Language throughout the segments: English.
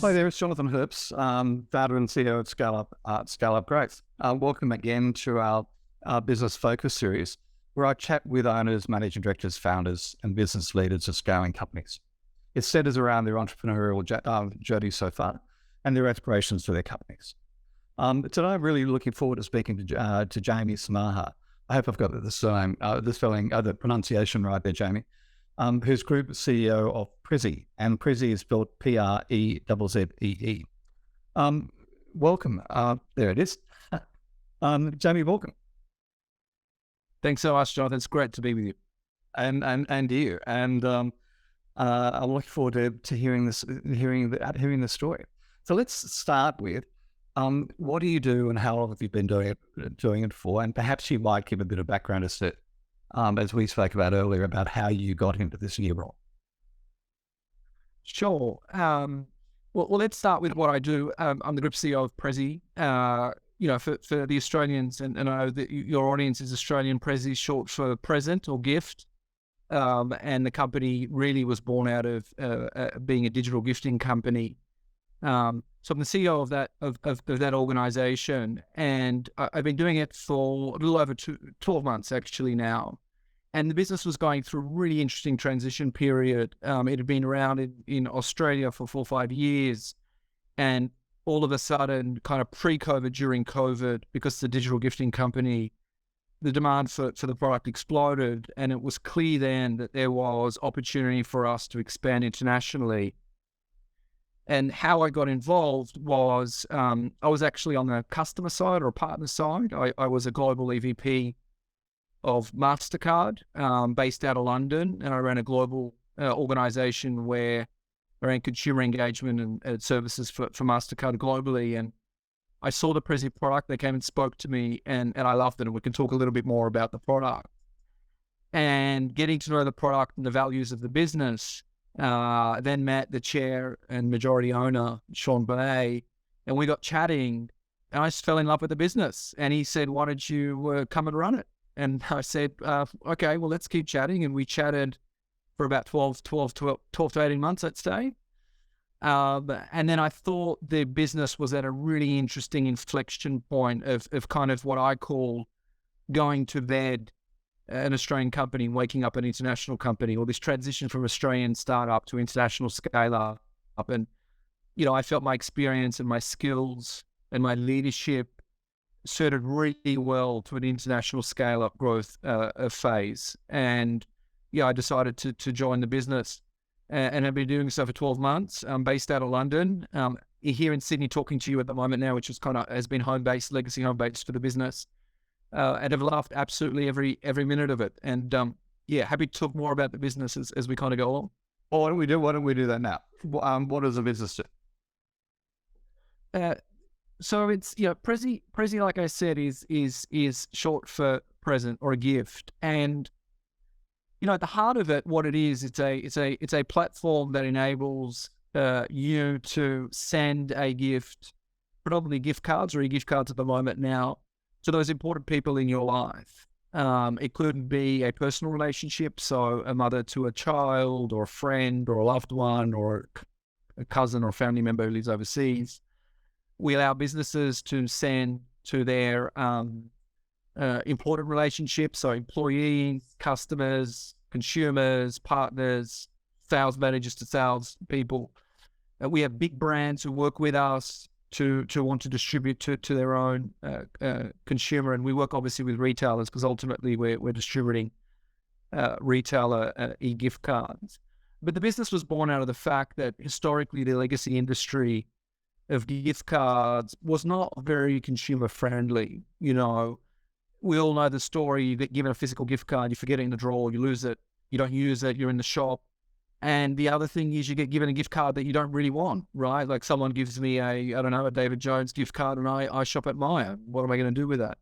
Hi there, it's Jonathan Herbst, founder and CEO of ScaleUp GROWTH. Welcome again to our Business Focus series, where I chat with owners, managing directors, founders, and business leaders of scaling companies. It centers around their entrepreneurial journey so far and their aspirations for their companies. Today, I'm really looking forward to speaking to Jamie Samaha. I hope I've got the pronunciation right there, Jamie. Who's Group CEO of Prezzee, and Prezzee is spelled Prezzee. Welcome. There it is. Jamie, welcome. Thanks so much, Jonathan. It's great to be with you. And you. And I'm looking forward to hearing the story. So let's start with what do you do and how long have you been doing it for? And perhaps you might give a bit of background as we spoke about earlier, about how you got into this new role. Sure. Well, let's start with what I do. I'm the Group CEO of Prezzee. For the Australians, and I know that your audience is Australian, Prezzee is short for present or gift. And the company really was born out of being a digital gifting company. So I'm the CEO of that organization, and I've been doing it for a little over 12 months actually now. And the business was going through a really interesting transition period. It had been around in Australia for 4 or 5 years, and all of a sudden, kind of pre-COVID, during COVID, because it's a digital gifting company, the demand for the product exploded, and it was clear then that there was opportunity for us to expand internationally. And how I got involved was I was actually on the customer side or partner side. I was a global EVP of MasterCard based out of London, and I ran a global organization where I ran consumer engagement and services for MasterCard globally. And I saw the Prezzee product. They came and spoke to me, and I loved it. And we can talk a little bit more about the product. And getting to know the product and the values of the business, then met the chair and majority owner, Sean Bonet, and we got chatting, and I just fell in love with the business. And he said, "Why don't you come and run it?" And I said, "Okay, well, let's keep chatting." And we chatted for about 12 to 18 months, I'd say. And then I thought the business was at a really interesting inflection point of kind of what I call going to bed an Australian company, waking up an international company, or this transition from Australian startup to international scale-up. And, I felt my experience and my skills and my leadership suited really well to an international scale-up growth phase. And, I decided to join the business, and I've been doing so for 12 months. I'm based out of London, here in Sydney, talking to you at the moment now, which has been home-based, legacy home-based for the business. And I've loved absolutely every minute of it. And happy to talk more about the business as we kind of go along. Well, why don't we do that now? What does the business do? So it's Prezzee, like I said, is short for present or a gift. And at the heart of it, what it is, it's a platform that enables you to send a gift, predominantly gift cards or e-gift cards at the moment now, to those important people in your life. It could be a personal relationship, so a mother to a child, or a friend, or a loved one, or a cousin or family member who lives overseas. We allow businesses to send to their important relationships, so employees, customers, consumers, partners, sales managers to sales people. We have big brands who work with us to want to distribute to their own consumer, and we work obviously with retailers because ultimately we're distributing retailer e-gift cards. But the business was born out of the fact that historically the legacy industry of gift cards was not very consumer friendly. We all know the story. You get given a physical gift card, you forget it in the drawer, you lose it, you don't use it, you're in the shop. And the other thing is you get given a gift card that you don't really want, right? Like someone gives me a David Jones gift card, and I shop at Myer. What am I going to do with that?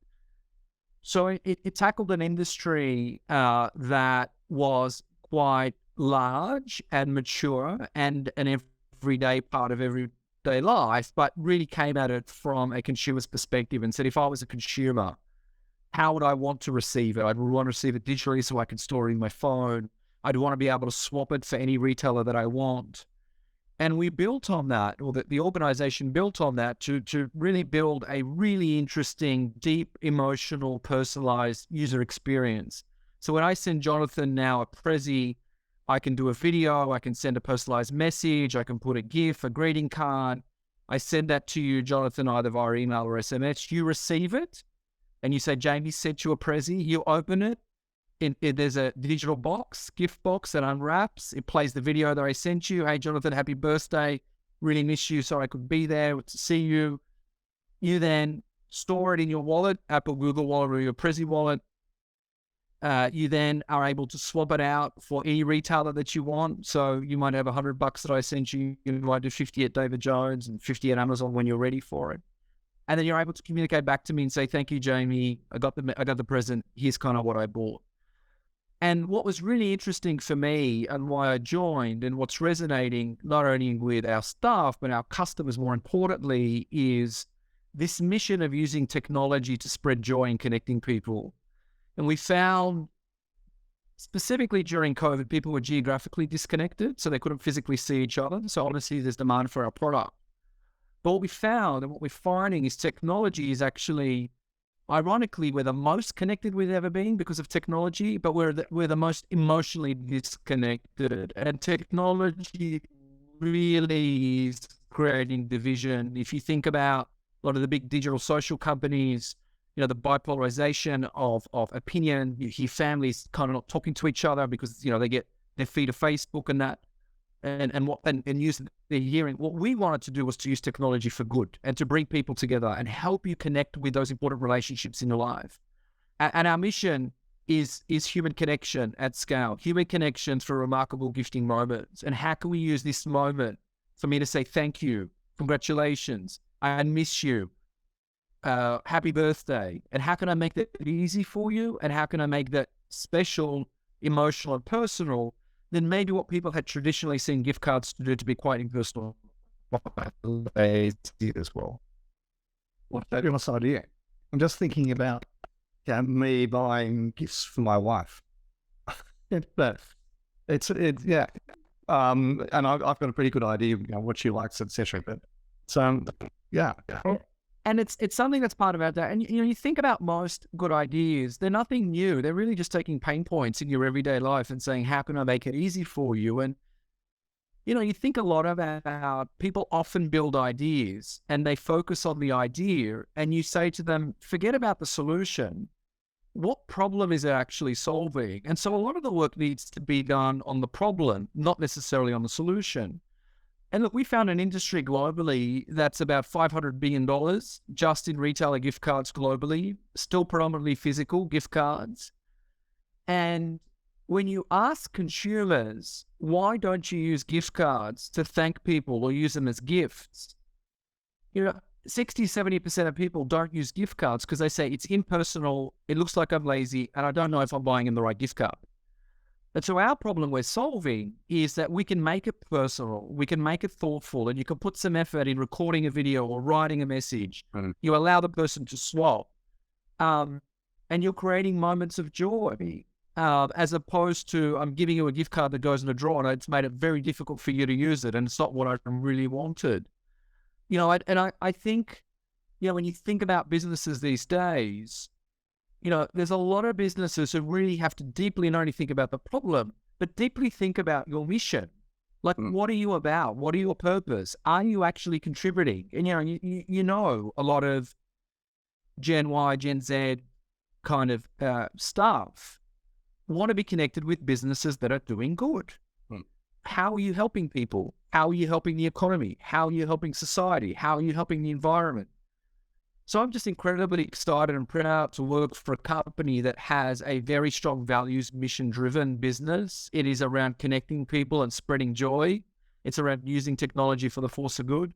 So it tackled an industry that was quite large and mature and an everyday part of everyday life, but really came at it from a consumer's perspective and said, if I was a consumer, how would I want to receive it? I'd want to receive it digitally so I can store it in my phone. I'd want to be able to swap it for any retailer that I want. And we built on that, or the organization built on that to really build a really interesting, deep, emotional, personalized user experience. So when I send Jonathan now a Prezzee, I can do a video, I can send a personalized message, I can put a GIF, a greeting card. I send that to you, Jonathan, either via email or SMS. You receive it and you say, Jamie sent you a Prezzee. You open it. There's a digital box, gift box that unwraps. It plays the video that I sent you. Hey, Jonathan, happy birthday. Really miss you. Sorry I could be there to see you. You then store it in your wallet, Apple, Google Wallet, or your Prezzee wallet. You then are able to swap it out for any retailer that you want. So you might have $100 that I sent you. You might do 50 at David Jones and 50 at Amazon when you're ready for it. And then you're able to communicate back to me and say, thank you, Jamie. I got the present. Here's kind of what I bought. And what was really interesting for me and why I joined, and what's resonating not only with our staff, but our customers more importantly, is this mission of using technology to spread joy and connecting people. And we found, specifically during COVID, people were geographically disconnected, so they couldn't physically see each other. So obviously there's demand for our product. But what we found and what we're finding is technology is actually, ironically, we're the most connected we've ever been because of technology, but we're the most emotionally disconnected. And technology really is creating division. If you think about a lot of the big digital social companies, the bipolarization of opinion, you hear families kind of not talking to each other because, they get their feed of Facebook and that, and use their hearing. What we wanted to do was to use technology for good and to bring people together and help you connect with those important relationships in your life. And our mission is human connection at scale, human connection through remarkable gifting moments. And how can we use this moment for me to say thank you, congratulations, I miss you, happy birthday, and how can I make that easy for you, and how can I make that special, emotional, and personal than maybe what people had traditionally seen gift cards to do, to be quite impersonal as well. What a fabulous idea. I'm just thinking about me buying gifts for my wife. But yeah. And I've got a pretty good idea of what she likes, etc. But yeah. And it's something that's part of our day. And you think about most good ideas, they're nothing new. They're really just taking pain points in your everyday life and saying, how can I make it easy for you? And, you think a lot about people often build ideas and they focus on the idea, and you say to them, forget about the solution. What problem is it actually solving? And so a lot of the work needs to be done on the problem, not necessarily on the solution. And look, we found an industry globally that's about $500 billion just in retailer gift cards globally, still predominantly physical gift cards. And when you ask consumers, why don't you use gift cards to thank people or use them as gifts? 60-70% of people don't use gift cards because they say it's impersonal, it looks like I'm lazy, and I don't know if I'm buying them the right gift card. And so our problem we're solving is that we can make it personal, we can make it thoughtful, and you can put some effort in recording a video or writing a message. Mm-hmm. You allow the person to swap, and you're creating moments of joy, as opposed to I'm giving you a gift card that goes in a drawer and it's made it very difficult for you to use it, and it's not what I really wanted. I think, when you think about businesses these days, there's a lot of businesses who really have to deeply not only think about the problem, but deeply think about your mission. Like, what are you about? What are your purpose? Are you actually contributing? And, a lot of Gen Y, Gen Z kind of staff want to be connected with businesses that are doing good. How are you helping people? How are you helping the economy? How are you helping society? How are you helping the environment? So I'm just incredibly excited and proud to work for a company that has a very strong values, mission-driven business. It is around connecting people and spreading joy. It's around using technology for the force of good.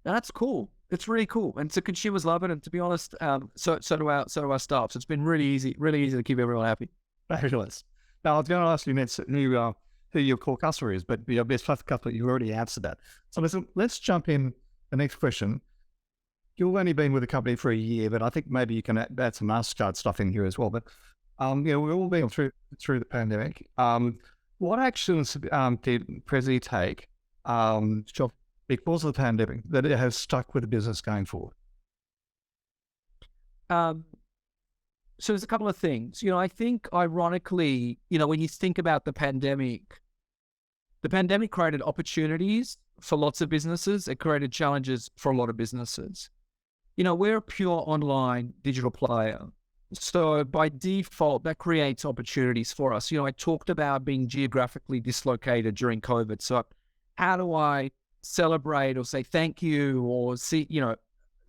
And that's cool. It's really cool. And so consumers love it. And to be honest, so do our staff. So it's been really easy to keep everyone happy. Fabulous. Now, I was going to ask you who your core customer is, but your best customer, you already answered that. So let's jump in the next question. You've only been with the company for a year, but I think maybe you can add some MasterCard stuff in here as well. But we've all been through the pandemic. What actions did Prezzee take Sure. because of the pandemic that it has stuck with the business going forward? Um, so there's a couple of things. I think ironically, when you think about the pandemic created opportunities for lots of businesses. It created challenges for a lot of businesses. We're a pure online digital player. So by default, that creates opportunities for us. I talked about being geographically dislocated during COVID. So how do I celebrate or say thank you or say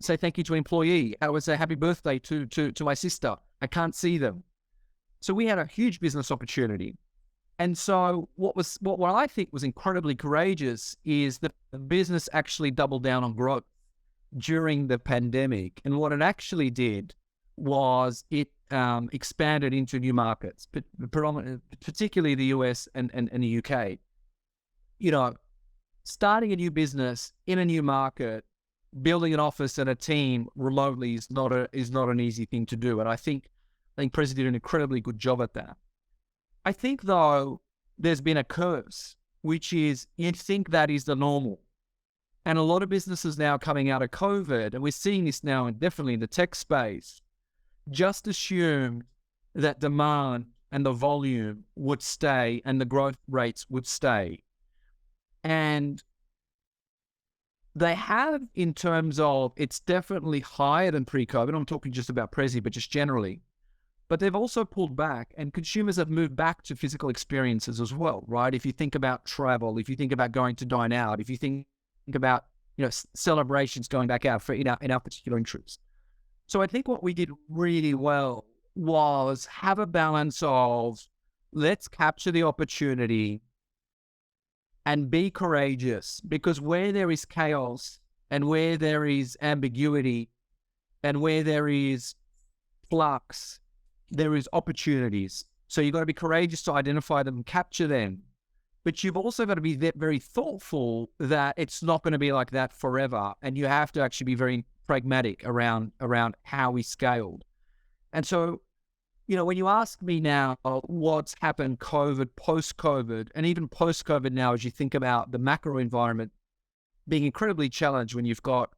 thank you to an employee? How do I say happy birthday to my sister? I can't see them. So we had a huge business opportunity. And so what I think was incredibly courageous is that the business actually doubled down on growth during the pandemic. And what it actually did was it expanded into new markets, but particularly the US and the UK. Starting a new business in a new market, building an office and a team remotely is not an easy thing to do. And I think Prezzee did an incredibly good job at that. I think, though, there's been a curse, which is you think that is the normal. And a lot of businesses now coming out of COVID, and we're seeing this now definitely in the tech space, just assumed that demand and the volume would stay and the growth rates would stay. And they have, in terms of it's definitely higher than pre-COVID. I'm talking just about Prezzee, but just generally. But they've also pulled back, and consumers have moved back to physical experiences as well, right? If you think about travel, if you think about going to dine out, if you think about celebrations going back out in our particular interests. So I think what we did really well was have a balance of let's capture the opportunity and be courageous, because where there is chaos and where there is ambiguity and where there is flux, there is opportunities. So you've got to be courageous to identify them and capture them. But you've also got to be very thoughtful that it's not going to be like that forever. And you have to actually be very pragmatic around how we scaled. And so, when you ask me now what's happened COVID, post-COVID, and even post-COVID now, as you think about the macro environment being incredibly challenged when you've got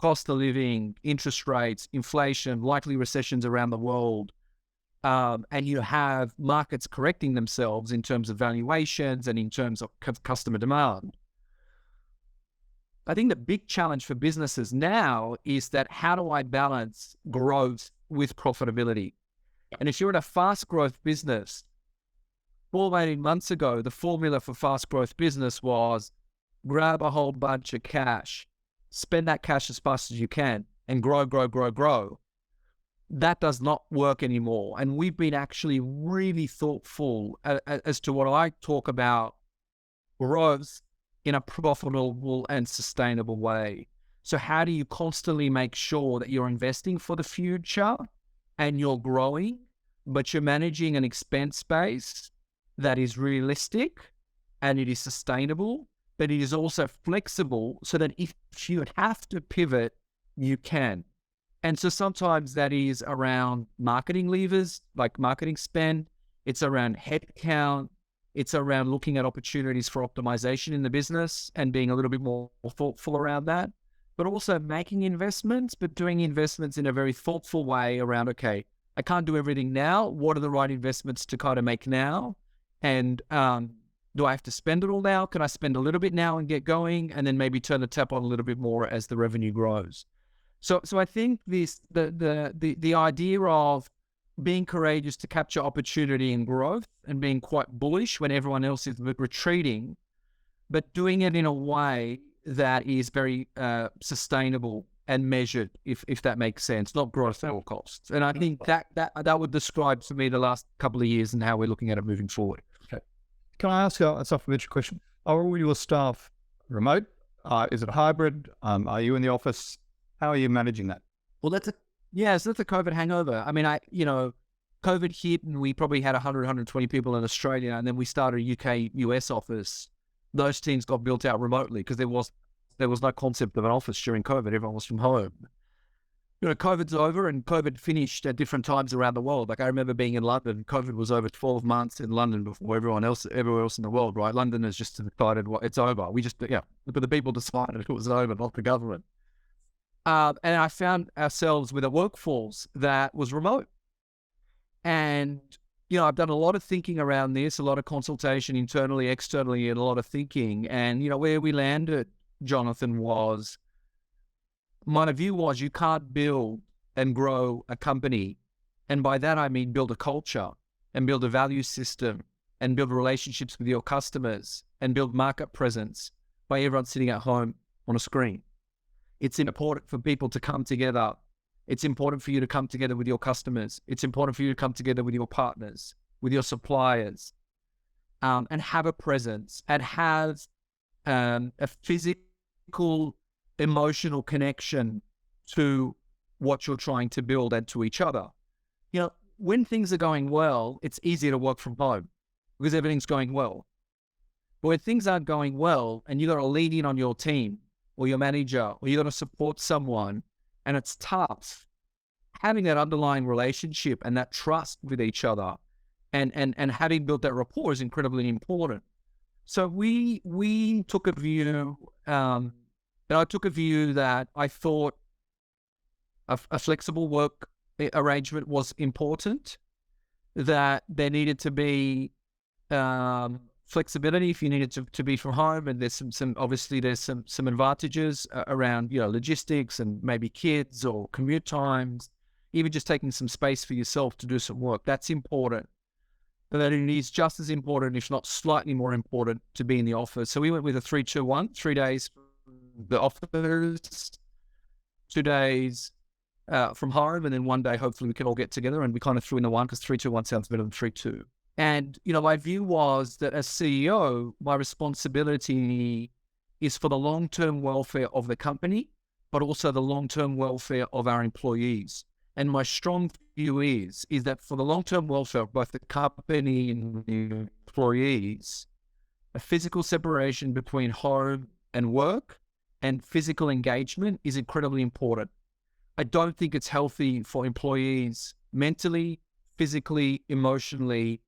cost of living, interest rates, inflation, likely recessions around the world, and you have markets correcting themselves in terms of valuations and in terms of customer demand. I think the big challenge for businesses now is that how do I balance growth with profitability? And if you're in a fast growth business, 18 months ago, the formula for fast growth business was grab a whole bunch of cash, spend that cash as fast as you can, and grow. That does not work anymore. And we've been actually really thoughtful as to what I talk about growth in a profitable and sustainable way. So how do you constantly make sure that you're investing for the future and you're growing, but you're managing an expense base that is realistic and it is sustainable, but it is also flexible so that if you have to pivot, you can. And so sometimes that is around marketing levers, like marketing spend. It's around headcount. It's around looking at opportunities for optimization in the business and being a little bit more thoughtful around that, but also making investments, but doing investments in a very thoughtful way around, okay, I can't do everything now. What are the right investments to kind of make now? And do I have to spend it all now? Can I spend a little bit now and get going, and then maybe turn the tap on a little bit more as the revenue grows? So I think the idea of being courageous to capture opportunity and growth and being quite bullish when everyone else is retreating, but doing it in a way that is very sustainable and measured, if that makes sense, not growth at all costs. And I think that would describe for me the last couple of years and how we're looking at it moving forward. Okay. Can I ask a supplementary question? Are all your staff remote? Is it hybrid? Are you in the office? How are you managing that? Well, that's a COVID hangover. I mean, COVID hit and we probably had 100, 120 people in Australia, and then we started a UK, US office. Those teams got built out remotely because there was no concept of an office during COVID. Everyone was from home. COVID's over and COVID finished at different times around the world. Like I remember being in London, COVID was over 12 months in London before everywhere else in the world, right? London has just decided it's over. But the people decided it was over, not the government. And I found ourselves with a workforce that was remote. And, I've done a lot of thinking around this, a lot of consultation internally, externally, and a lot of thinking. And, where we landed, Jonathan, was my view was you can't build and grow a company. And by that, I mean build a culture and build a value system and build relationships with your customers and build market presence by everyone sitting at home on a screen. It's important for people to come together. It's important for you to come together with your customers. It's important for you to come together with your partners, with your suppliers, and have a presence and have a physical, emotional connection to what you're trying to build and to each other. When things are going well, it's easier to work from home because everything's going well. But when things aren't going well and you got to lean in on your team or your manager or you got to support someone and it's tough, having that underlying relationship and that trust with each other and having built that rapport is incredibly important. So we took a view, and I took a view that I thought a flexible work arrangement was important, that there needed to be flexibility if you needed to be from home, and there's some advantages around logistics and maybe kids or commute times, even just taking some space for yourself to do some work. That's important. But that it is just as important, if not slightly more important, to be in the office. So we went with a 3-2-1, 3 days the office, 2 days from home, and then 1 day hopefully we can all get together. And we kind of threw in the 1 because 3-2-1 sounds better than 3-2. And my view was that as CEO, my responsibility is for the long-term welfare of the company, but also the long-term welfare of our employees. And my strong view is that for the long-term welfare of both the company and the employees, a physical separation between home and work and physical engagement is incredibly important. I don't think it's healthy for employees mentally, physically, emotionally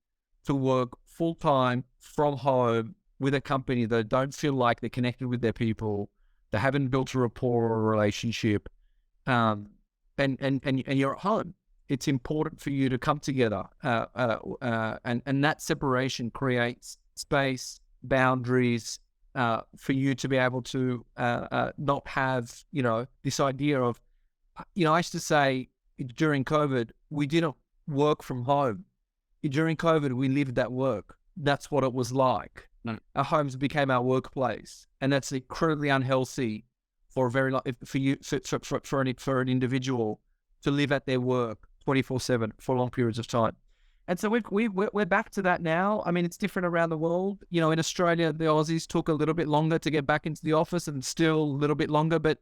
to work full-time from home with a company that don't feel like they're connected with their people, they haven't built a rapport or a relationship, and you're at home. It's important for you to come together, and that separation creates space, boundaries, for you to be able to not have, this idea of, I used to say during COVID, we didn't work from home. During COVID, we lived that work. That's what it was like. No. Our homes became our workplace, and that's incredibly unhealthy for a very long, for an individual to live at their work 24/7 for long periods of time. And so we're back to that now. I mean, it's different around the world. In Australia, the Aussies took a little bit longer to get back into the office, and still a little bit longer. But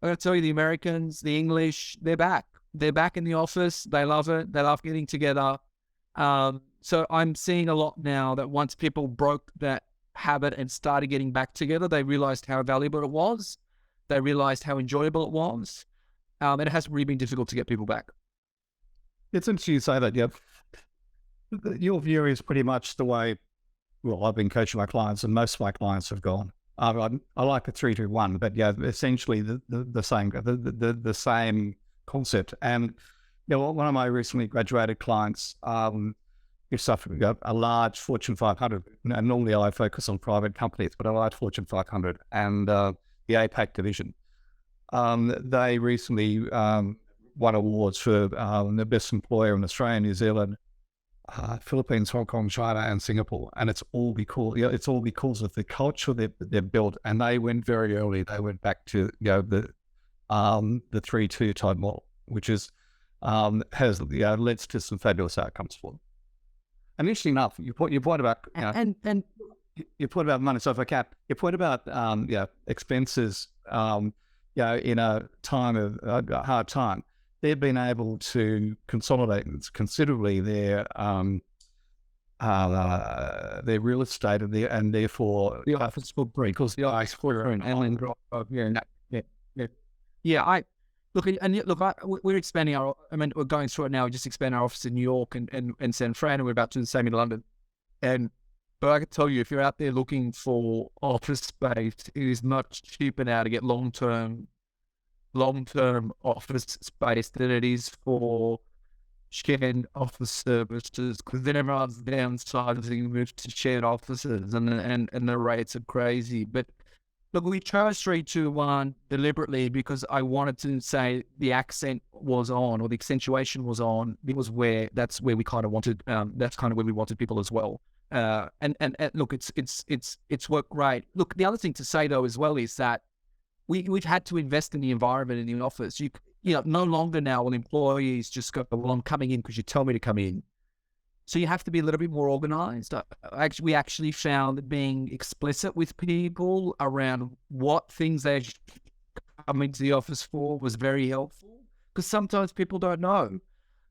I got to tell you, the Americans, the English, they're back. They're back in the office. They love it. They love getting together. So I'm seeing a lot now that once people broke that habit and started getting back together, they realized how valuable it was. They realized how enjoyable it was. And it has really been difficult to get people back. It's interesting you say that. Yeah, your view is pretty much the way. Well, I've been coaching my clients, and most of my clients have gone. I like the 3-2-1, but yeah, essentially the same concept. And one of my recently graduated clients is suffering a large Fortune 500. And normally I focus on private companies, but a large Fortune 500 and the APAC division. They recently won awards for the best employer in Australia, New Zealand, Philippines, Hong Kong, China, and Singapore. And it's all because of the culture they've built. And they went very early. They went back to the 3-2 type model, which is has led to some fabulous outcomes for them. And interesting enough, your point about your point about money. So if I can, your point about expenses, in a time of a hard time, they've been able to consolidate considerably their real estate and therefore the office footprint, because the ice quarter and growth. We're expanding we're going through it now. We just expand our office in New York and San Fran, and we're about to do the same in London. But I can tell you, if you're out there looking for office space, it is much cheaper now to get long-term office space than it is for shared office services, because then everyone's downsizing, move to shared offices, and the rates are crazy. But look, we chose 3-2-1 deliberately because I wanted to say the accent was on, or the accentuation was on. That's where we kind of wanted. That's kind of where we wanted people as well. And look, it's worked great. Look, the other thing to say though as well is that we've had to invest in the environment in the office. No longer now will employees just go, well, I'm coming in because you tell me to come in. So you have to be a little bit more organized. We actually found that being explicit with people around what things they should come into the office for was very helpful, because sometimes people don't know.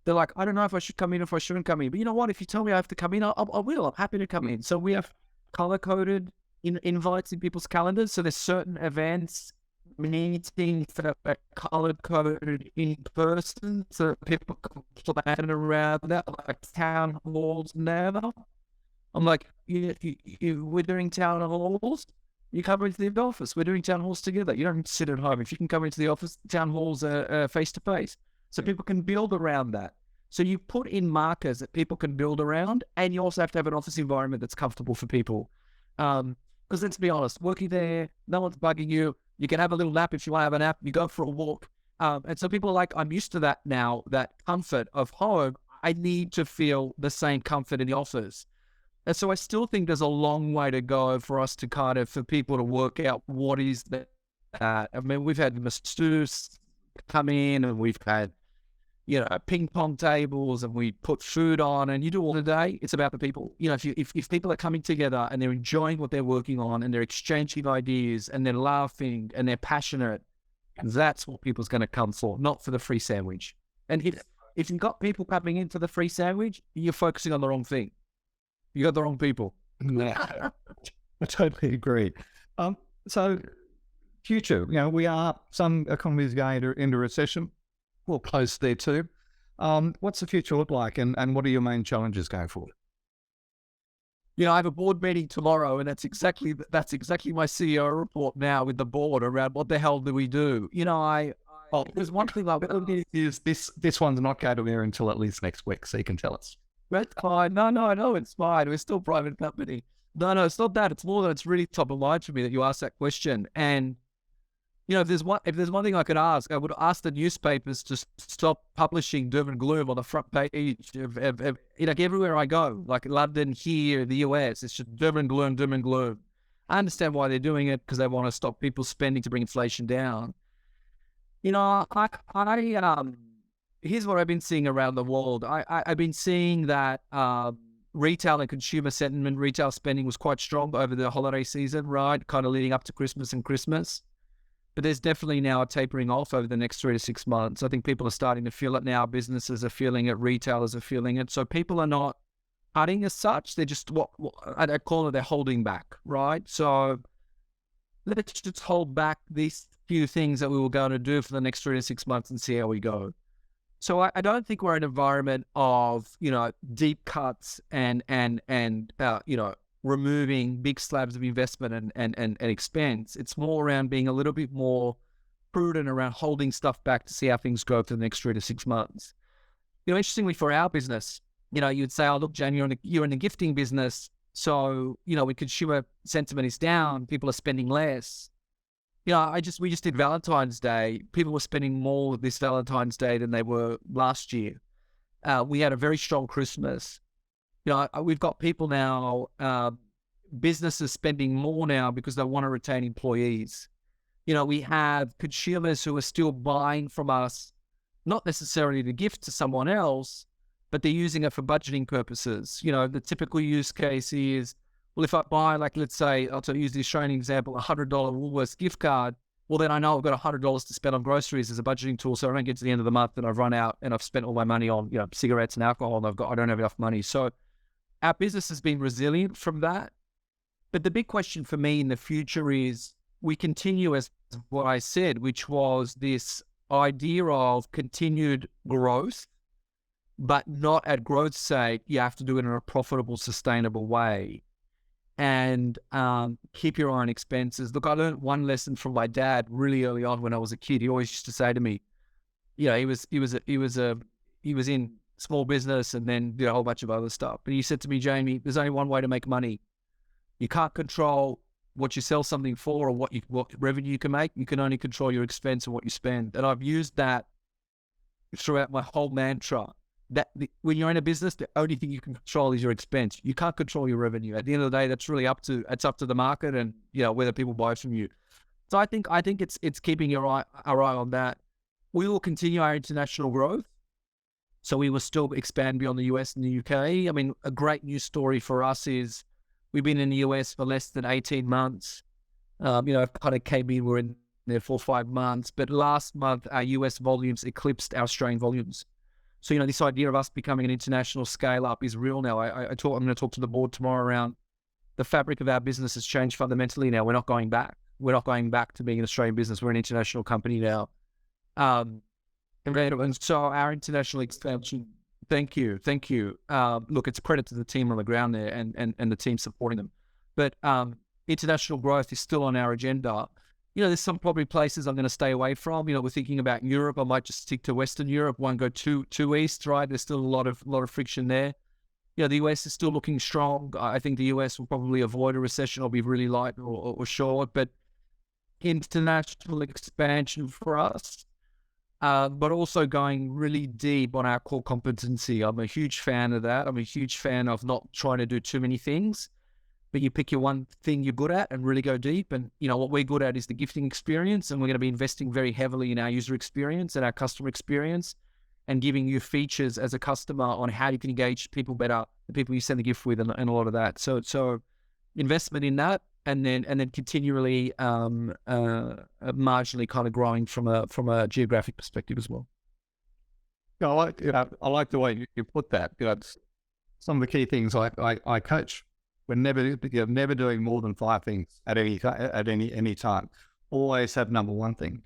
They're like, I don't know if I should come in or if I shouldn't come in. But you know what? If you tell me I have to come in, I will. I'm happy to come in. So we have color-coded invites in people's calendars. So there's certain events, meetings that are color-coded in person, so people can plan around that, like town halls now. I'm like, we're doing town halls. You come into the office. We're doing town halls together. You don't sit at home. If you can come into the office, town halls are face-to-face. So people can build around that. So you put in markers that people can build around, and you also have to have an office environment that's comfortable for people. Because let's be honest, working there, no one's bugging you. You can have a little nap if you want to have a nap. You go for a walk. And so people are like, I'm used to that now, that comfort of home. I need to feel the same comfort in the office. And so I still think there's a long way to go for us to for people to work out what is that. I mean, we've had masseurs come in, and we've had, ping pong tables, and we put food on, and you do all the day. It's about the people. If people are coming together and they're enjoying what they're working on, and they're exchanging ideas, and they're laughing, and they're passionate, that's what people's going to come for, not for the free sandwich. And if you've got people coming in for the free sandwich, you're focusing on the wrong thing. You got the wrong people. I totally agree. So future, some economies going into recession. We'll close there too. What's the future look like, and what are your main challenges going forward? I have a board meeting tomorrow, and that's exactly my CEO report now with the board around what the hell do we do. There's one thing is this one's not going to air until at least next week, so you can tell us. That's fine. No, I know it's fine. We're still a private company. No, it's not that. It's more that it's really top of mind for me that you asked that question. And if there's one thing I could ask, I would ask the newspapers to stop publishing doom and gloom on the front page of like everywhere I go, like London, here, the US. It's just doom and gloom, doom and gloom. I understand why they're doing it, because they want to stop people spending to bring inflation down. Here's what I've been seeing around the world. I've been seeing that retail and consumer sentiment, retail spending was quite strong over the holiday season, right? Kind of leading up to Christmas. But there's definitely now a tapering off over the next 3 to 6 months. I think people are starting to feel it now. Businesses are feeling it. Retailers are feeling it. So people are not cutting as such. They're just, what I call it, they're holding back, right? So let's just hold back these few things that we were going to do for the next 3 to 6 months and see how we go. So I don't think we're in an environment of, deep cuts and removing big slabs of investment and expense. It's more around being a little bit more prudent around holding stuff back to see how things go for the next 3 to 6 months. Interestingly for our business, you'd say, oh, look, Jan, you're in the gifting business. So, when consumer sentiment is down, people are spending less. We just did Valentine's Day. People were spending more this Valentine's Day than they were last year. We had a very strong Christmas. We've got people now, businesses spending more now because they want to retain employees. We have consumers who are still buying from us, not necessarily to gift to someone else, but they're using it for budgeting purposes. The typical use case is, well, if I buy, like, let's say, I'll use the Australian example, $100 Woolworths gift card, well, then I know I've got $100 to spend on groceries as a budgeting tool, so I don't get to the end of the month and I've run out and I've spent all my money on, cigarettes and alcohol, and I don't have enough money. So our business has been resilient from that. But the big question for me in the future is, we continue as what I said, which was this idea of continued growth, but not at growth's sake. You have to do it in a profitable, sustainable way, and keep your eye on expenses. Look, I learned one lesson from my dad really early on when I was a kid. He always used to say to me, he was in small business and then did a whole bunch of other stuff. But he said to me, Jamie, there's only one way to make money. You can't control what you sell something for or what revenue you can make. You can only control your expense and what you spend. And I've used that throughout my whole mantra. When you're in a business, the only thing you can control is your expense. You can't control your revenue. At the end of the day, that's really up to the market and whether people buy from you. So I think it's keeping our eye on that. We will continue our international growth. So we will still expand beyond the US and the UK. I mean, a great news story for us is we've been in the US for less than 18 months. Kind of came in, we're in there for 5 months. But last month, our US volumes eclipsed our Australian volumes. So, this idea of us becoming an international scale-up is real now. I'm going to talk to the board tomorrow around the fabric of our business has changed fundamentally now. We're not going back. We're not going back to being an Australian business. We're an international company now. And so our international expansion, thank you. Look, it's a credit to the team on the ground there and the team supporting them. But international growth is still on our agenda. There's some probably places I'm going to stay away from. We're thinking about Europe. I might just stick to Western Europe, won't go too east, right? There's still a lot of friction there. The US is still looking strong. I think the US will probably avoid a recession or be really light or short. But international expansion for us, but also going really deep on our core competency. I'm a huge fan of that. I'm a huge fan of not trying to do too many things, but you pick your one thing you're good at and really go deep. And, what we're good at is the gifting experience. And we're going to be investing very heavily in our user experience and our customer experience and giving you features as a customer on how you can engage people better, the people you send the gift with and a lot of that. So investment in that and then continually marginally kind of growing from a geographic perspective as well. I like the way you put that. Some of the key things I coach. We're never doing more than 5 things at any time. Always have number one thing,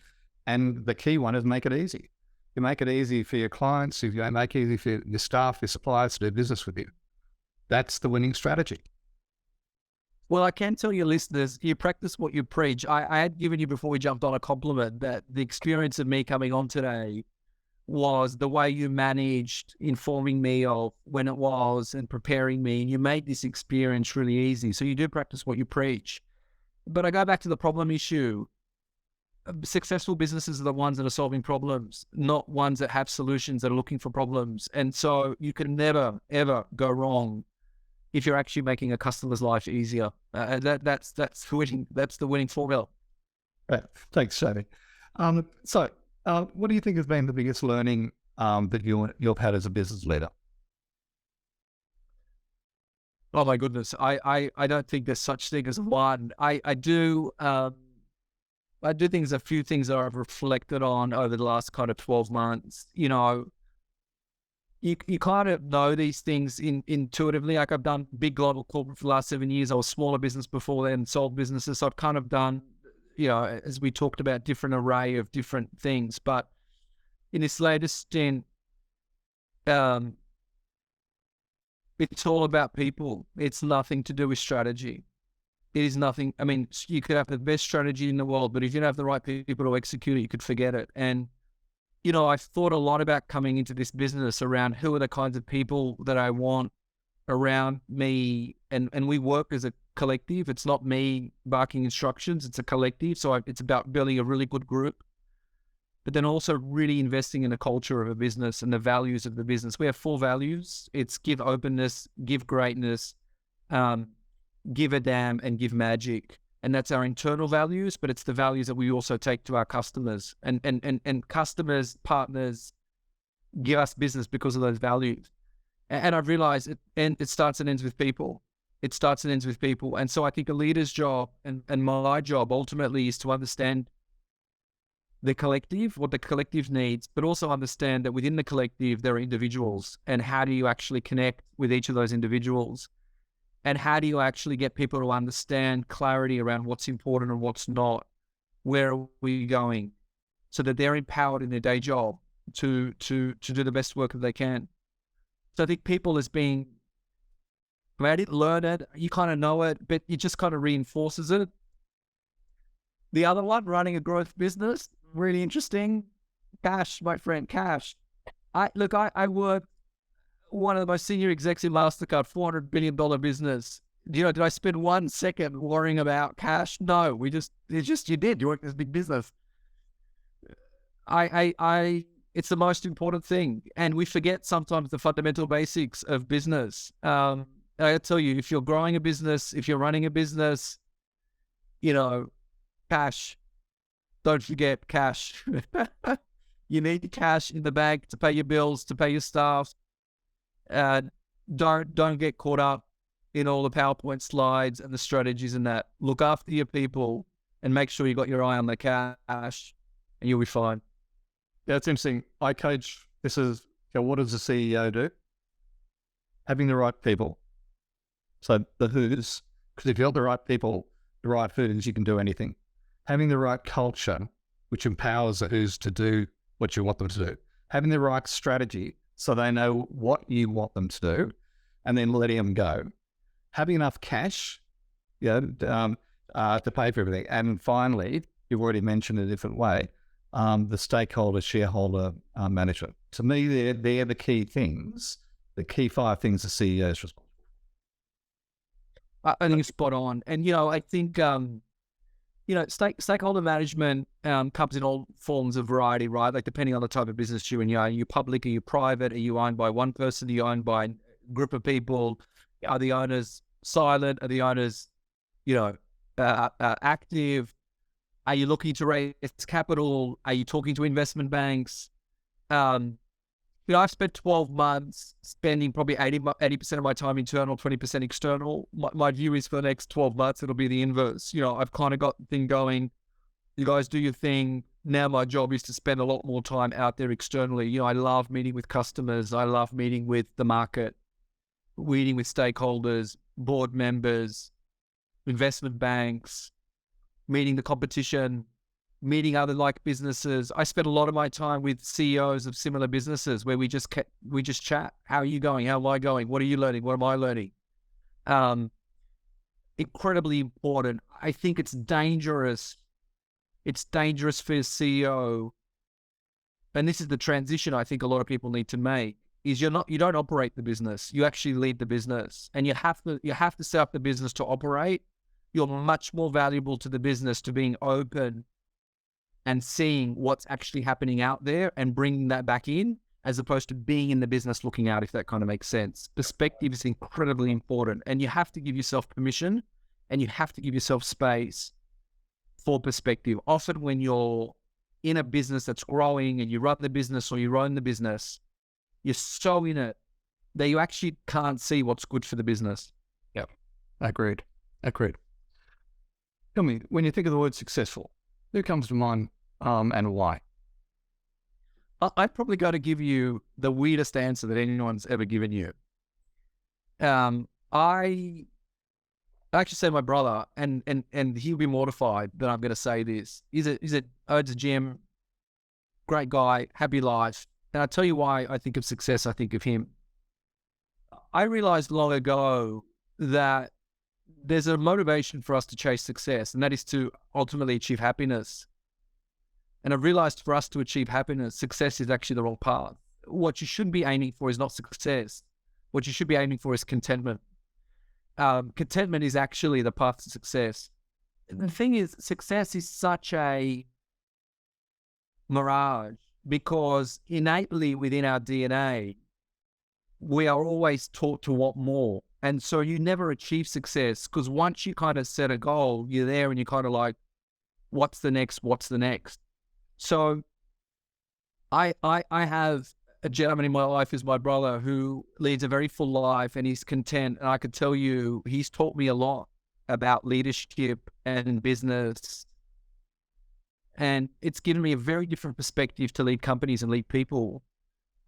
and the key one is make it easy. You make it easy for your clients. You make it easy for your staff, your suppliers to do business with you. That's the winning strategy. Well, I can tell your listeners, you practice what you preach. I had given you before we jumped on a compliment that the experience of me coming on today was the way you managed informing me of when it was and preparing me. And you made this experience really easy. So you do practice what you preach. But I go back to the problem issue. Successful businesses are the ones that are solving problems, not ones that have solutions that are looking for problems. And so you can never, ever go wrong if you're actually making a customer's life easier. That's winning. That's the winning formula. Thanks, Jamie. So what do you think has been the biggest learning that you've had as a business leader? Oh my goodness, I don't think there's such thing as one. I do think there's a few things that I've reflected on over the last kind of 12 months. You kind of know these things intuitively. Like I've done big global corporate for the last 7 years. I was smaller business before then, sold businesses. So I've kind of done, as we talked about, different array of different things. But in this latest stint, it's all about people. It's nothing to do with strategy. It is nothing. I mean, you could have the best strategy in the world, but if you don't have the right people to execute it, you could forget it. And I've thought a lot about coming into this business around who are the kinds of people that I want around me. And we work as a collective. It's not me barking instructions. It's a collective. So it's about building a really good group, but then also really investing in the culture of a business and the values of the business. We have 4 values. It's give openness, give greatness, give a damn, and give magic. And that's our internal values, but it's the values that we also take to our customers. And customers, partners give us business because of those values. And I've realized it starts and ends with people. It starts and ends with people. And so I think a leader's job and my job ultimately is to understand the collective, what the collective needs, but also understand that within the collective, there are individuals. And how do you actually connect with each of those individuals? And how do you actually get people to understand clarity around what's important and what's not? Where are we going? so that they're empowered in their day job to do the best work that they can. So I think people as being, I didn't learn it, you kind of know it, but it just kind of reinforces it. The other one, running a growth business, really interesting. Cash, my friend, cash. I work one of the most senior execs in MasterCard, $400 billion business. Did I spend 1 second worrying about cash? No, you did. You worked this big business. It's the most important thing. And we forget sometimes the fundamental basics of business. I tell you, if you're growing a business, if you're running a business, cash, don't forget cash. You need cash in the bank to pay your bills, to pay your staff. Don't get caught up in all the PowerPoint slides and the strategies and that. Look after your people and make sure you got your eye on the cash, and you'll be fine. Yeah, it's interesting. I coach, what does the CEO do? Having the right people. So the who's, because if you've got the right people, the right who's, you can do anything. Having the right culture, which empowers the who's to do what you want them to do. Having the right strategy so they know what you want them to do, and then letting them go. Having enough cash, to pay for everything. And finally, you've already mentioned a different way, the stakeholder, shareholder management. To me, they're the key things, the key 5 things the CEO is responsible for. I think it's spot on. And, I think, stakeholder management comes in all forms of variety, right? Like depending on the type of business you're in. Are you public? Are you private? Are you owned by one person? Are you owned by a group of people? Are the owners silent? Are the owners, active? Are you looking to raise capital? Are you talking to investment banks? I've spent 12 months spending probably 80% of my time internal, 20% external. My view is for the next 12 months, it'll be the inverse. I've kind of got the thing going. You guys do your thing. Now my job is to spend a lot more time out there externally. I love meeting with customers. I love meeting with the market, meeting with stakeholders, board members, investment banks, meeting the competition, meeting other like businesses. I spent a lot of my time with CEOs of similar businesses where we just chat. How are you going? How am I going? What are you learning? What am I learning? Incredibly important. I think it's dangerous. It's dangerous for a CEO. And this is the transition I think a lot of people need to make. Is you don't operate the business. You actually lead the business, and you have to set up the business to operate. You're much more valuable to the business to being open and seeing what's actually happening out there and bringing that back in, as opposed to being in the business looking out, if that kind of makes sense. Perspective is incredibly important, and you have to give yourself permission and you have to give yourself space for perspective. Often when you're in a business that's growing and you run the business or you own the business, you're so in it that you actually can't see what's good for the business. Yeah, agreed. Tell me, when you think of the word successful, who comes to mind and why? I'd probably got to give you the weirdest answer that anyone's ever given you. I actually say my brother, and he'll be mortified that I'm going to say this. Owns a gym, great guy, happy life. And I'll tell you why I think of success, I think of him. I realized long ago that there's a motivation for us to chase success, and that is to ultimately achieve happiness. And I've realized for us to achieve happiness, success is actually the wrong path. What you should be aiming for is not success. What you should be aiming for is contentment. Contentment is actually the path to success. The thing is, success is such a mirage because innately within our DNA, we are always taught to want more. And so you never achieve success because once you kind of set a goal, you're there and you're kind of like, what's the next? So I have a gentleman in my life who's my brother who leads a very full life and he's content. And I could tell you, he's taught me a lot about leadership and business. And it's given me a very different perspective to lead companies and lead people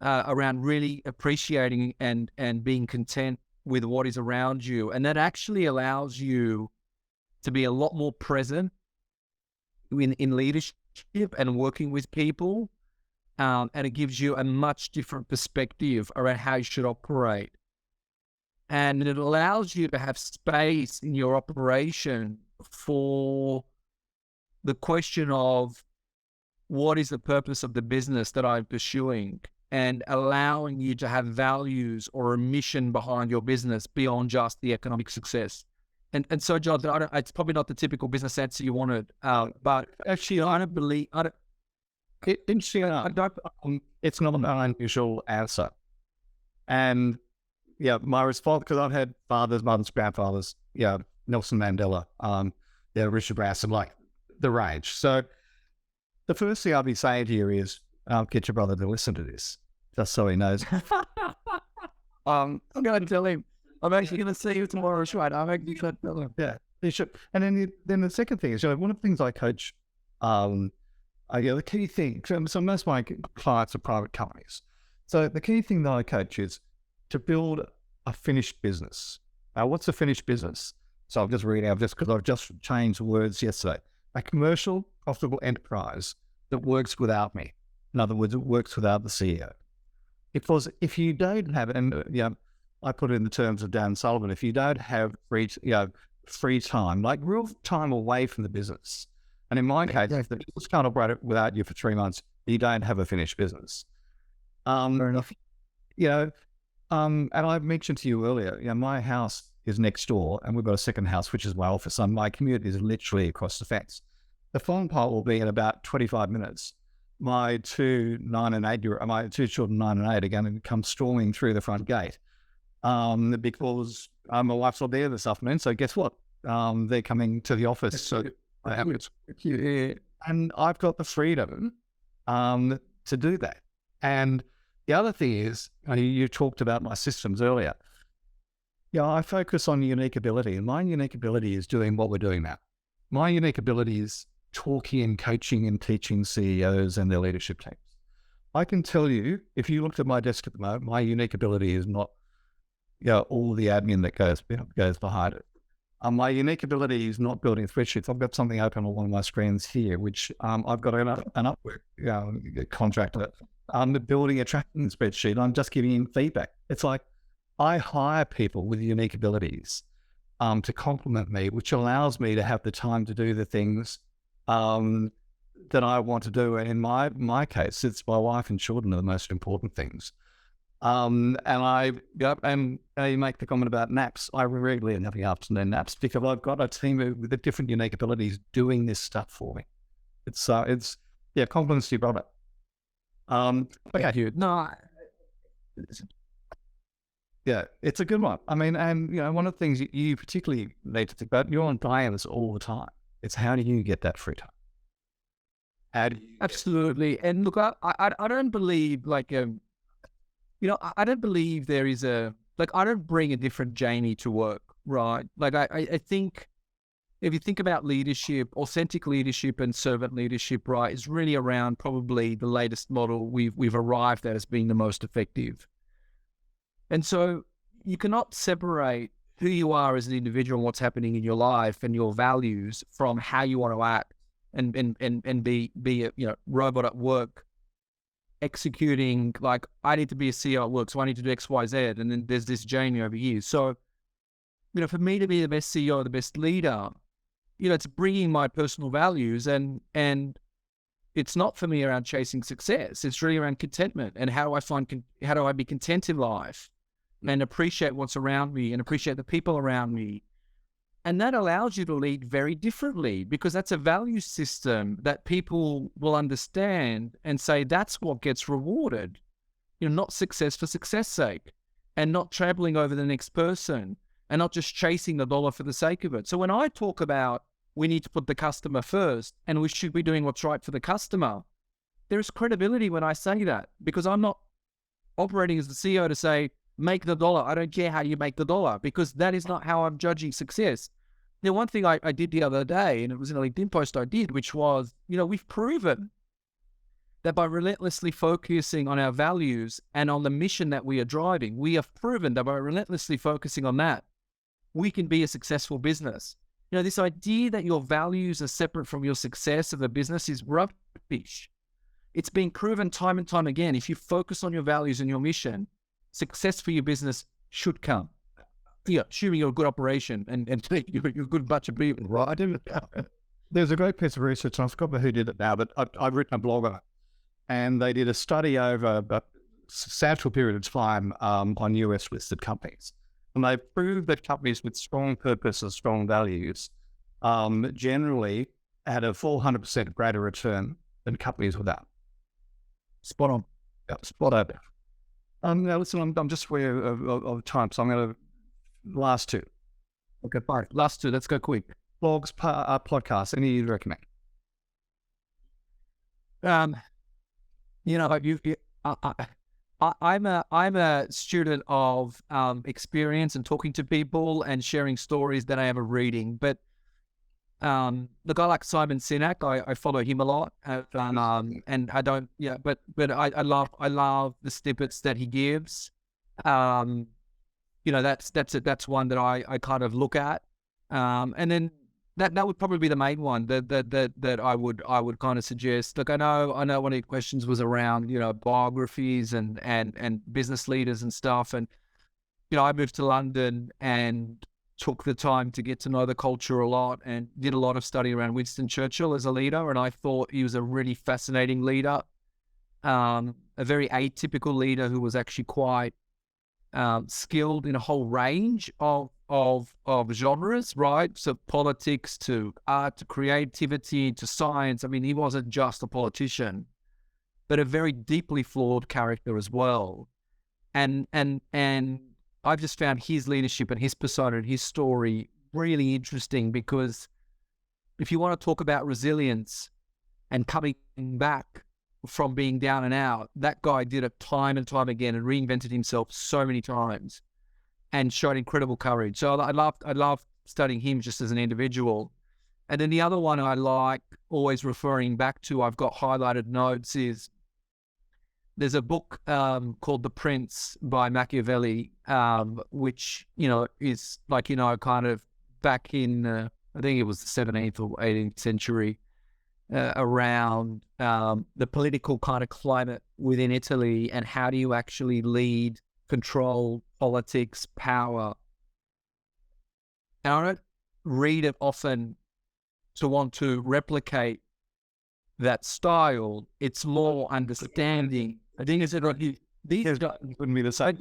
around really appreciating and being content with what is around you. And that actually allows you to be a lot more present in leadership and working with people, and it gives you a much different perspective around how you should operate. And it allows you to have space in your operation for the question of what is the purpose of the business that I'm pursuing, and allowing you to have values or a mission behind your business beyond just the economic success. And so, John, it's probably not the typical business answer you wanted, but actually, I don't believe, Interesting enough, it's not an unusual answer. And yeah, my response, because I've had fathers, mothers, grandfathers, Nelson Mandela, Richard Branson, like the range. So the first thing I'll be saying to you is, get your brother to listen to this, just so he knows. I'm going to tell him. I'm actually going to see you tomorrow, right? I'm actually going to tell him. Yeah, you should. And then the second thing is, one of the things I coach, the key thing, so most of my clients are private companies. So the key thing that I coach is to build a finished business. Now, what's a finished business? So I'm just reading out this because I've just changed words yesterday. A commercial, profitable enterprise that works without me. In other words, it works without the CEO. Because if you don't have, and I put it in the terms of Dan Sullivan, if you don't have free time, like real time away from the business, and in my case, if the business can't operate it without you for 3 months, you don't have a finished business. Fair enough. And I mentioned to you earlier, my house is next door, and we've got a second house, which is my office. And my commute is literally across the fence. The fun part will be in about 25 minutes. My two children, 9 and 8, are going to come storming through the front gate because my wife's not there this afternoon. So guess what? They're coming to the office. So and I've got the freedom to do that. And the other thing is, you talked about my systems earlier. I focus on unique ability, and my unique ability is doing what we're doing now. My unique ability is talking and coaching and teaching CEOs and their leadership teams. I can tell you, if you looked at my desk at the moment, my unique ability is not, all the admin that goes behind it. My unique ability is not building spreadsheets. I've got something open on one of my screens here, which I've got an Upwork contractor. I'm building a tracking spreadsheet. I'm just giving him feedback. It's like I hire people with unique abilities to complement me, which allows me to have the time to do the things that I want to do. And in my case, it's my wife and children are the most important things. And you make the comment about naps. I regularly have afternoon naps because I've got a team with the different unique abilities doing this stuff for me. It's compliments to your brother. Okay. No. Yeah, it's a good one. I mean, and one of the things you particularly need to think about, you're on diets all the time. It's how do you get that free time? Absolutely. And look, I don't believe I don't believe there is I don't bring a different Jamie to work, right? I think if you think about leadership, authentic leadership and servant leadership, right, is really around probably the latest model we've arrived at as being the most effective. And so you cannot separate who you are as an individual and what's happening in your life and your values from how you want to act and be a robot at work, executing I need to be a CEO at work, so I need to do X, Y, Z, and then there's this Jamie over here. So, for me to be the best CEO, the best leader, it's bringing my personal values and it's not for me around chasing success. It's really around contentment and how do I be content in life and appreciate what's around me and appreciate the people around me. And that allows you to lead very differently because that's a value system that people will understand and say that's what gets rewarded. Not success for success sake and not traveling over the next person and not just chasing the dollar for the sake of it. So when I talk about we need to put the customer first and we should be doing what's right for the customer, there is credibility when I say that because I'm not operating as the CEO to say, make the dollar. I don't care how you make the dollar because that is not how I'm judging success. One thing I did the other day, and it was in a LinkedIn post I did, which was, we've proven that by relentlessly focusing on our values and on the mission that we are driving, we have proven that by relentlessly focusing on that, we can be a successful business. this idea that your values are separate from your success of the business is rubbish. It's been proven time and time again. If you focus on your values and your mission, success for your business should come. Yeah, assuming you're a good operation and you're a good bunch of people, right? I didn't. There's a great piece of research, and I forgot who did it now, but I've written a blog on it. And they did a study over a substantial period of time on US listed companies. And they proved that companies with strong purpose and strong values generally had a 400% greater return than companies without. Spot on. Yeah, spot on. Now listen, I'm just aware of time, so I'm going to last two. Okay, fine. Last two. Let's go quick. Blogs, podcasts. Any you recommend? I'm a student of experience and talking to people and sharing stories than I am a reading. But the guy like Simon Sinek, I follow him a lot, and I don't, but I love the snippets that he gives. That's one that I kind of look at, and then that would probably be the main one that I would kind of suggest. Look, I know one of your questions was around biographies and business leaders and stuff, and I moved to London and took the time to get to know the culture a lot and did a lot of study around Winston Churchill as a leader, and I thought he was a really fascinating leader, a very atypical leader who was actually quite skilled in a whole range of genres, right? So politics to art to creativity to science. I mean, he wasn't just a politician, but a very deeply flawed character as well. And I've just found his leadership and his persona and his story really interesting, because if you want to talk about resilience and coming back from being down and out, that guy did it time and time again and reinvented himself so many times and showed incredible courage. So I love studying him just as an individual. And then the other one I like always referring back to, I've got highlighted notes, is there's a book called The Prince by Machiavelli, which, is like, kind of back in, I think it was the 17th or 18th century, around the political kind of climate within Italy and how do you actually lead, control politics, power. And I don't read it often to want to replicate that style. It's more understanding. I think it's these guys Wouldn't be the same.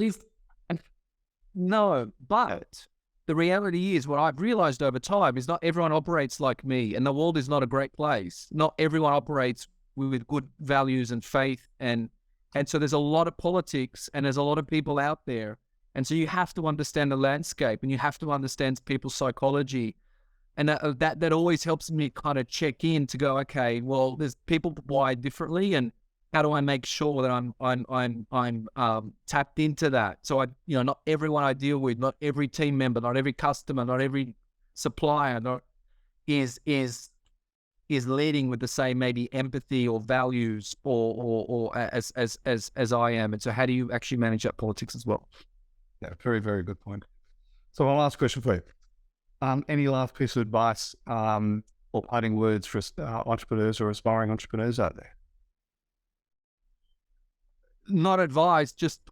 No, but the reality is, what I've realized over time is not everyone operates like me, and the world is not a great place. Not everyone operates with good values and faith, and so there's a lot of politics and there's a lot of people out there, and so you have to understand the landscape and you have to understand people's psychology, and that always helps me kind of check in to go, okay, well, there's people wired differently, and how do I make sure that I'm tapped into that? So not everyone I deal with, not every team member, not every customer, not every supplier, is leading with the same maybe empathy or values or as I am. And so how do you actually manage that politics as well? Yeah, very, very good point. So one last question for you. Any last piece of advice or parting words for entrepreneurs or aspiring entrepreneurs out there? Not advised, just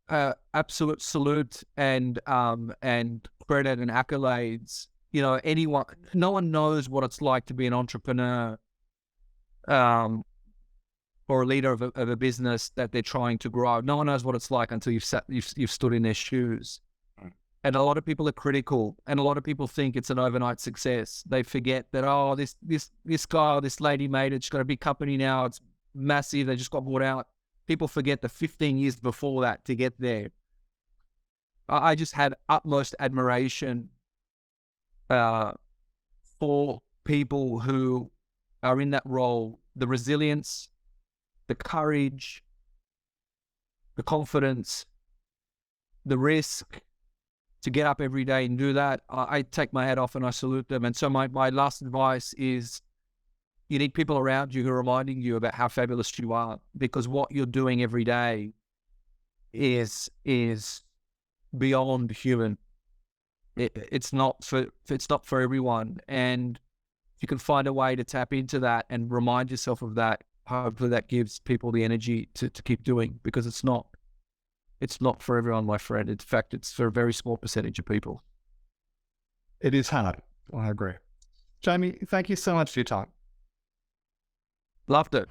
absolute salute and credit and accolades. No one knows what it's like to be an entrepreneur or a leader of a business that they're trying to grow. No one knows what it's like until you've stood in their shoes. And a lot of people are critical, and a lot of people think it's an overnight success. They forget that, this guy or this lady made it. It's got a big company now. It's massive. They just got bought out. People forget the 15 years before that to get there. I just had utmost admiration for people who are in that role, the resilience, the courage, the confidence, the risk to get up every day and do that. I take my hat off and I salute them. And so my last advice is, you need people around you who are reminding you about how fabulous you are, because what you're doing every day is beyond human. it's not for everyone. And if you can find a way to tap into that and remind yourself of that, hopefully that gives people the energy to keep doing, because it's not for everyone, my friend. In fact, it's for a very small percentage of people. It is hard. I agree. Jamie, thank you so much for your time. Loved it.